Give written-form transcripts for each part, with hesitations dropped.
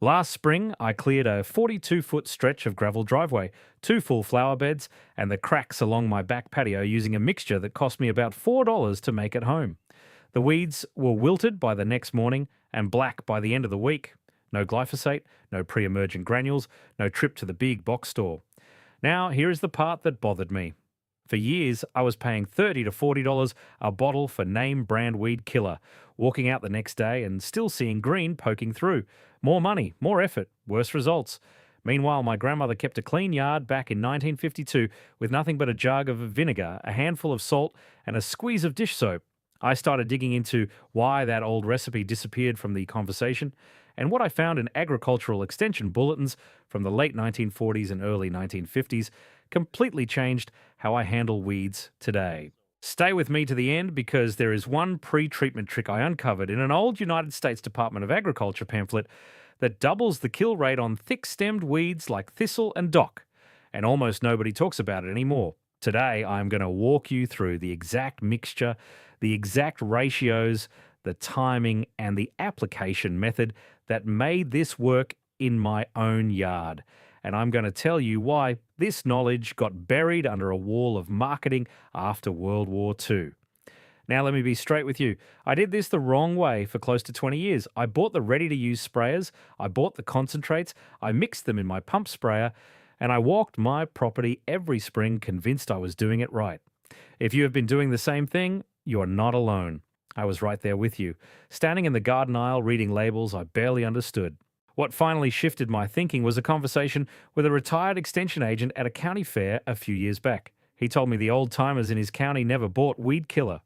Last spring, I cleared a 42-foot stretch of gravel driveway, two full flower beds, and the cracks along my back patio using a mixture that cost me about $4 to make at home. The weeds were wilted by the next morning and black by the end of the week. No glyphosate, no pre-emergent granules, no trip to the big box store. Now, here is the part that bothered me. For years, I was paying $30 to $40 a bottle for name brand weed killer, walking out the next day and still seeing green poking through. More money, more effort, worse results. Meanwhile, my grandmother kept a clean yard back in 1952 with nothing but a jug of vinegar, a handful of salt, and a squeeze of dish soap. I started digging into why that old recipe disappeared from the conversation, and what I found in agricultural extension bulletins from the late 1940s and early 1950s completely changed how I handle weeds today. Stay with me to the end because there is one pre-treatment trick I uncovered in an old United States Department of Agriculture pamphlet that doubles the kill rate on thick-stemmed weeds like thistle and dock, and almost nobody talks about it anymore. Today, I'm going to walk you through the exact mixture, the exact ratios, the timing, and the application method that made this work in my own yard. And I'm going to tell you why this knowledge got buried under a wall of marketing after World War II. Now, let me be straight with you. I did this the wrong way for close to 20 years. I bought the ready-to-use sprayers, I bought the concentrates, I mixed them in my pump sprayer, and I walked my property every spring convinced I was doing it right. If you have been doing the same thing, you're not alone. I was right there with you, standing in the garden aisle reading labels I barely understood. What finally shifted my thinking was a conversation with a retired extension agent at a county fair a few years back. He told me the old-timers in his county never bought weed killer.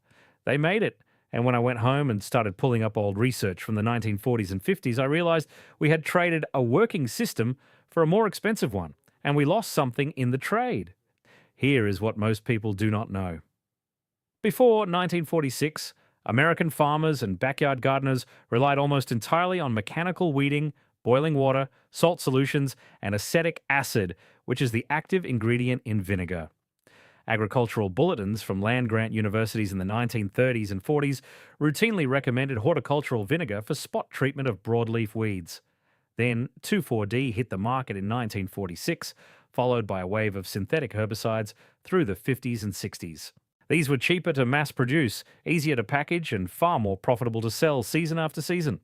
They made it, and when I went home and started pulling up old research from the 1940s and 50s, I realized we had traded a working system for a more expensive one, and we lost something in the trade. Here is what most people do not know. Before 1946, American farmers and backyard gardeners relied almost entirely on mechanical weeding, boiling water, salt solutions, and acetic acid, which is the active ingredient in vinegar. Agricultural bulletins from land-grant universities in the 1930s and 40s routinely recommended horticultural vinegar for spot treatment of broadleaf weeds. Then 2,4-D hit the market in 1946, followed by a wave of synthetic herbicides through the 50s and 60s. These were cheaper to mass produce, easier to package, and far more profitable to sell season after season.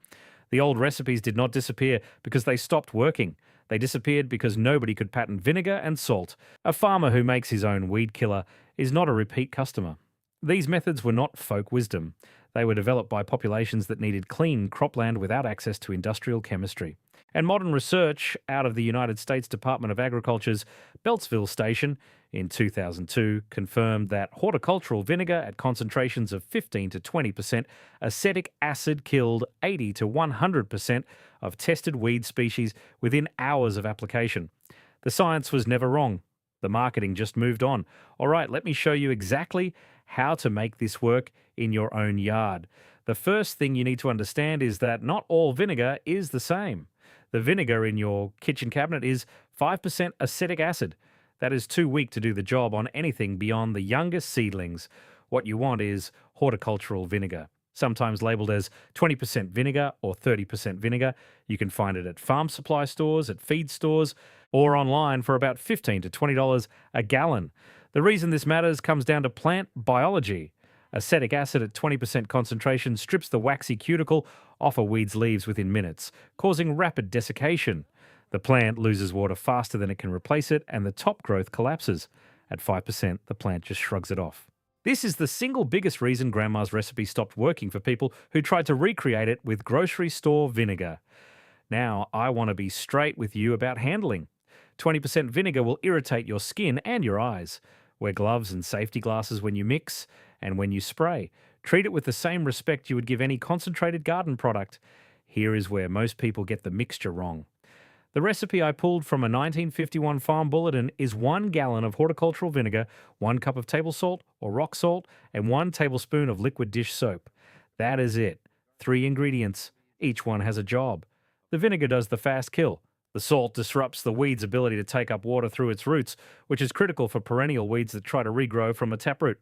The old recipes did not disappear because they stopped working. They disappeared because nobody could patent vinegar and salt. A farmer who makes his own weed killer is not a repeat customer. These methods were not folk wisdom. They were developed by populations that needed clean cropland without access to industrial chemistry. And modern research out of the United States Department of Agriculture's Beltsville station in 2002 confirmed that horticultural vinegar at concentrations of 15 to 20% acetic acid killed 80 to 100% of tested weed species within hours of application. The science was never wrong. The marketing just moved on. All right, let me show you exactly how to make this work in your own yard. The first thing you need to understand is that not all vinegar is the same. The vinegar in your kitchen cabinet is 5% acetic acid. That is too weak to do the job on anything beyond the youngest seedlings. What you want is horticultural vinegar, sometimes labeled as 20% vinegar or 30% vinegar. You can find it at farm supply stores, at feed stores, or online for about $15 to $20 a gallon. The reason this matters comes down to plant biology. Acetic acid at 20% concentration strips the waxy cuticle off a weed's leaves within minutes, causing rapid desiccation. The plant loses water faster than it can replace it, and the top growth collapses. At 5%, the plant just shrugs it off. This is the single biggest reason Grandma's recipe stopped working for people who tried to recreate it with grocery store vinegar. Now, I want to be straight with you about handling. 20% vinegar will irritate your skin and your eyes. Wear gloves and safety glasses when you mix and when you spray. Treat it with the same respect you would give any concentrated garden product. Here is where most people get the mixture wrong. The recipe I pulled from a 1951 farm bulletin is 1 gallon of horticultural vinegar, 1 cup of table salt or rock salt, and 1 tablespoon of liquid dish soap. That is it. 3 ingredients. Each one has a job. The vinegar does the fast kill. The salt disrupts the weed's ability to take up water through its roots, which is critical for perennial weeds that try to regrow from a taproot.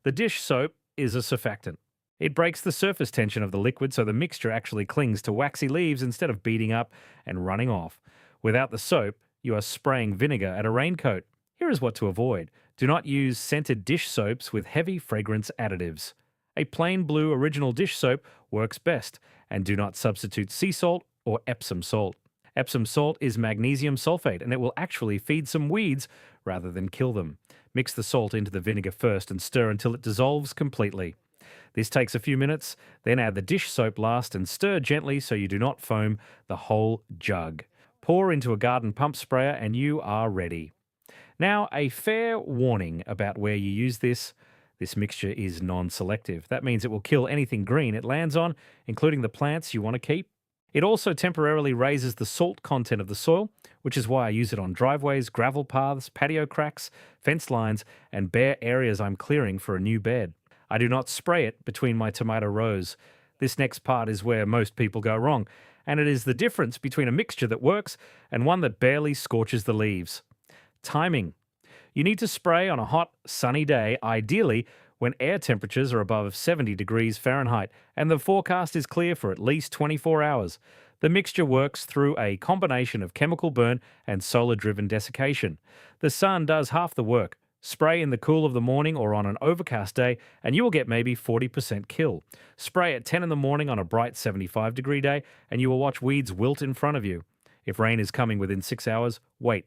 The dish soap is a surfactant. It breaks the surface tension of the liquid so the mixture actually clings to waxy leaves instead of beating up and running off. Without the soap, you are spraying vinegar at a raincoat. Here is what to avoid. Do not use scented dish soaps with heavy fragrance additives. A plain blue original dish soap works best, and do not substitute sea salt or Epsom salt. Epsom salt is magnesium sulfate, and it will actually feed some weeds rather than kill them. Mix the salt into the vinegar first and stir until it dissolves completely. This takes a few minutes, then add the dish soap last and stir gently so you do not foam the whole jug. Pour into a garden pump sprayer and you are ready. Now, a fair warning about where you use this. This mixture is non-selective. That means it will kill anything green it lands on, including the plants you want to keep. It also temporarily raises the salt content of the soil, which is why I use it on driveways, gravel paths, patio cracks, fence lines, and bare areas I'm clearing for a new bed. I do not spray it between my tomato rows. This next part is where most people go wrong, and it is the difference between a mixture that works and one that barely scorches the leaves. Timing. You need to spray on a hot, sunny day, ideally when air temperatures are above 70 degrees Fahrenheit and the forecast is clear for at least 24 hours. The mixture works through a combination of chemical burn and solar-driven desiccation. The sun does half the work. Spray in the cool of the morning or on an overcast day and you will get maybe 40% kill. Spray at 10 in the morning on a bright 75-degree day and you will watch weeds wilt in front of you. If rain is coming within 6 hours, wait.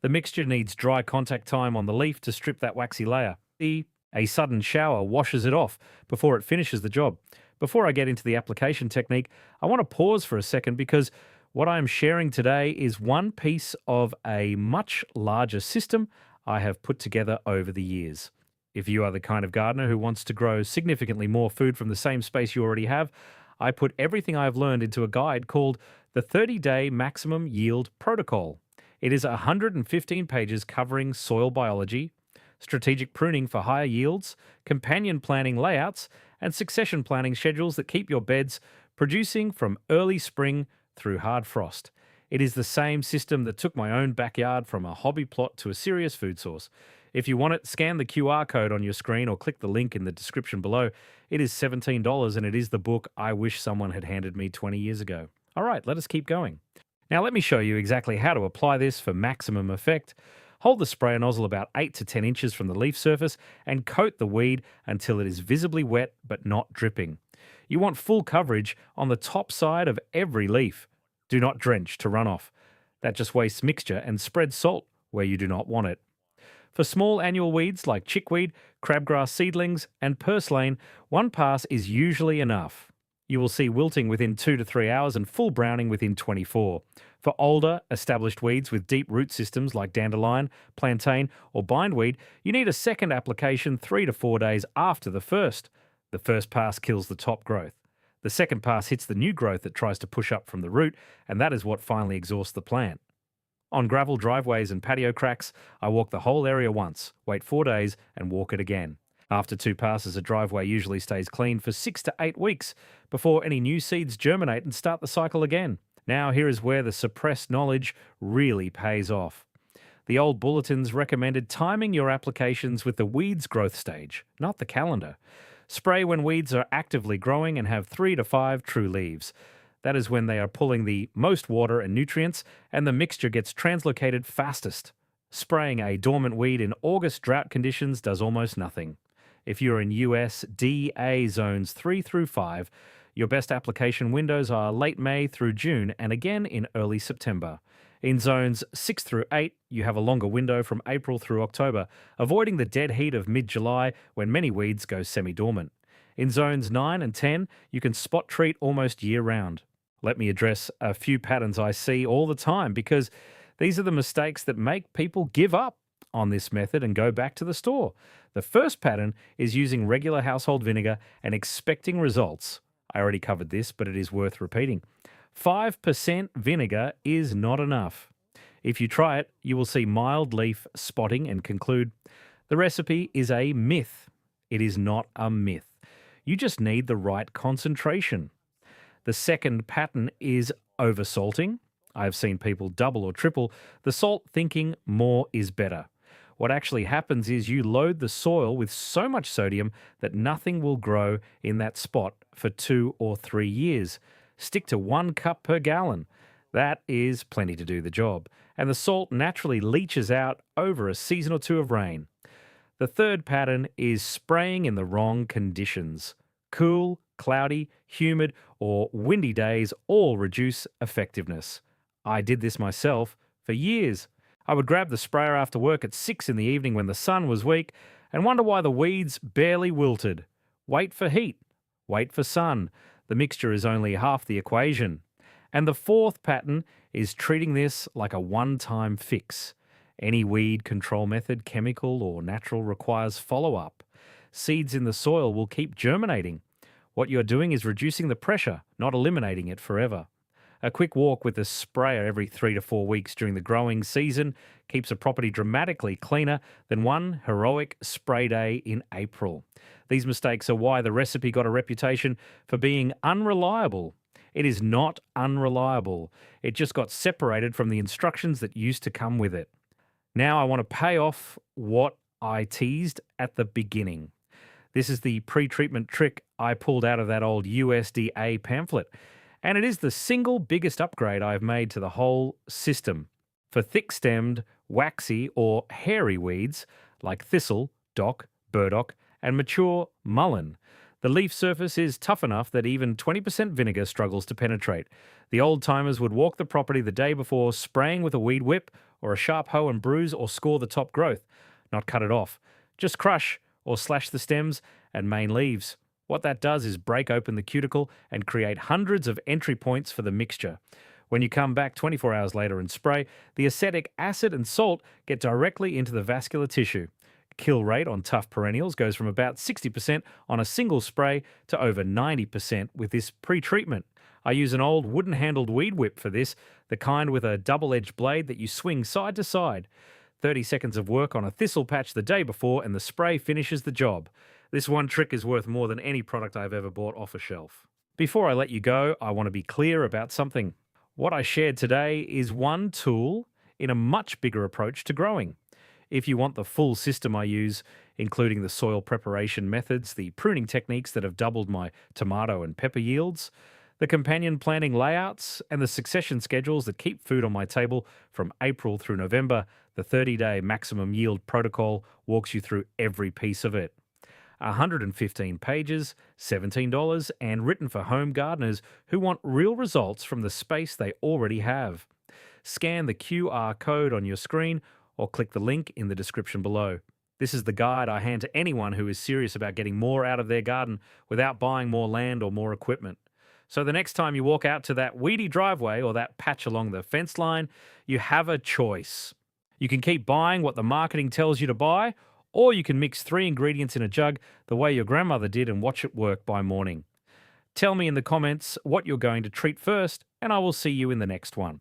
The mixture needs dry contact time on the leaf to strip that waxy layer. A sudden shower washes it off before it finishes the job. Before I get into the application technique, I want to pause for a second because what I am sharing today is one piece of a much larger system I have put together over the years. If you are the kind of gardener who wants to grow significantly more food from the same space you already have, I put everything I have learned into a guide called the 30-Day Maximum Yield Protocol. It is 115 pages covering soil biology, strategic pruning for higher yields, companion planting layouts, and succession planting schedules that keep your beds producing from early spring through hard frost. It is the same system that took my own backyard from a hobby plot to a serious food source. If you want it, scan the QR code on your screen or click the link in the description below. It is $17 and it is the book I wish someone had handed me 20 years ago. All right, let us keep going. Now let me show you exactly how to apply this for maximum effect. Hold the sprayer nozzle about 8 to 10 inches from the leaf surface and coat the weed until it is visibly wet but not dripping. You want full coverage on the top side of every leaf. Do not drench to run off. That just wastes mixture and spreads salt where you do not want it. For small annual weeds like chickweed, crabgrass seedlings, and purslane, one pass is usually enough. You will see wilting within 2 to 3 hours and full browning within 24. For older, established weeds with deep root systems like dandelion, plantain, or bindweed, you need a second application 3 to 4 days after the first. The first pass kills the top growth. The second pass hits the new growth that tries to push up from the root, and that is what finally exhausts the plant. On gravel driveways and patio cracks, I walk the whole area once, wait 4 days, and walk it again. After 2 passes, a driveway usually stays clean for 6 to 8 weeks before any new seeds germinate and start the cycle again. Now, here is where the suppressed knowledge really pays off. The old bulletins recommended timing your applications with the weed's growth stage, not the calendar. Spray when weeds are actively growing and have 3 to 5 true leaves. That is when they are pulling the most water and nutrients and the mixture gets translocated fastest. Spraying a dormant weed in August drought conditions does almost nothing. If you're in US DA zones 3 through 5, your best application windows are late May through June and again in early September. In zones 6 through 8, you have a longer window from April through October, avoiding the dead heat of mid-July when many weeds go semi-dormant. In zones 9 and 10, you can spot treat almost year-round. Let me address a few patterns I see all the time because these are the mistakes that make people give up on this method and go back to the store. The first pattern is using regular household vinegar and expecting results. I already covered this, but it is worth repeating. 5% vinegar is not enough. If you try it, you will see mild leaf spotting and conclude, the recipe is a myth. It is not a myth. You just need the right concentration. The second pattern is oversalting. I have seen people double or triple the salt thinking more is better. What actually happens is you load the soil with so much sodium that nothing will grow in that spot for 2 or 3 years. Stick to 1 cup per gallon. That is plenty to do the job. And the salt naturally leaches out over a season or two of rain. The third pattern is spraying in the wrong conditions. Cool, cloudy, humid, or windy days all reduce effectiveness. I did this myself for years. I would grab the sprayer after work at 6 in the evening when the sun was weak and wonder why the weeds barely wilted. Wait for heat. Wait for sun. The mixture is only half the equation. And the fourth pattern is treating this like a one-time fix. Any weed control method, chemical or natural, requires follow-up. Seeds in the soil will keep germinating. What you're doing is reducing the pressure, not eliminating it forever. A quick walk with a sprayer every 3 to 4 weeks during the growing season keeps a property dramatically cleaner than one heroic spray day in April. These mistakes are why the recipe got a reputation for being unreliable. It is not unreliable. It just got separated from the instructions that used to come with it. Now I want to pay off what I teased at the beginning. This is the pre-treatment trick I pulled out of that old USDA pamphlet, and it is the single biggest upgrade I've made to the whole system. For thick-stemmed, waxy or hairy weeds like thistle, dock, burdock, and mature mullein, the leaf surface is tough enough that even 20% vinegar struggles to penetrate. The old-timers would walk the property the day before spraying with a weed whip or a sharp hoe and bruise or score the top growth, not cut it off. Just crush or slash the stems and main leaves. What that does is break open the cuticle and create hundreds of entry points for the mixture. When you come back 24 hours later and spray, the acetic acid and salt get directly into the vascular tissue. Kill rate on tough perennials goes from about 60% on a single spray to over 90% with this pre-treatment. I use an old wooden-handled weed whip for this, the kind with a double-edged blade that you swing side to side. 30 seconds of work on a thistle patch the day before and the spray finishes the job. This one trick is worth more than any product I've ever bought off a shelf. Before I let you go, I want to be clear about something. What I shared today is one tool in a much bigger approach to growing. If you want the full system I use, including the soil preparation methods, the pruning techniques that have doubled my tomato and pepper yields, the companion planting layouts, and the succession schedules that keep food on my table from April through November, the 30-day maximum yield protocol walks you through every piece of it. 115 pages, $17, and written for home gardeners who want real results from the space they already have. Scan the QR code on your screen or click the link in the description below. This is the guide I hand to anyone who is serious about getting more out of their garden without buying more land or more equipment. So the next time you walk out to that weedy driveway or that patch along the fence line, you have a choice. You can keep buying what the marketing tells you to buy, or you can mix 3 ingredients in a jug the way your grandmother did and watch it work by morning. Tell me in the comments what you're going to treat first, and I will see you in the next one.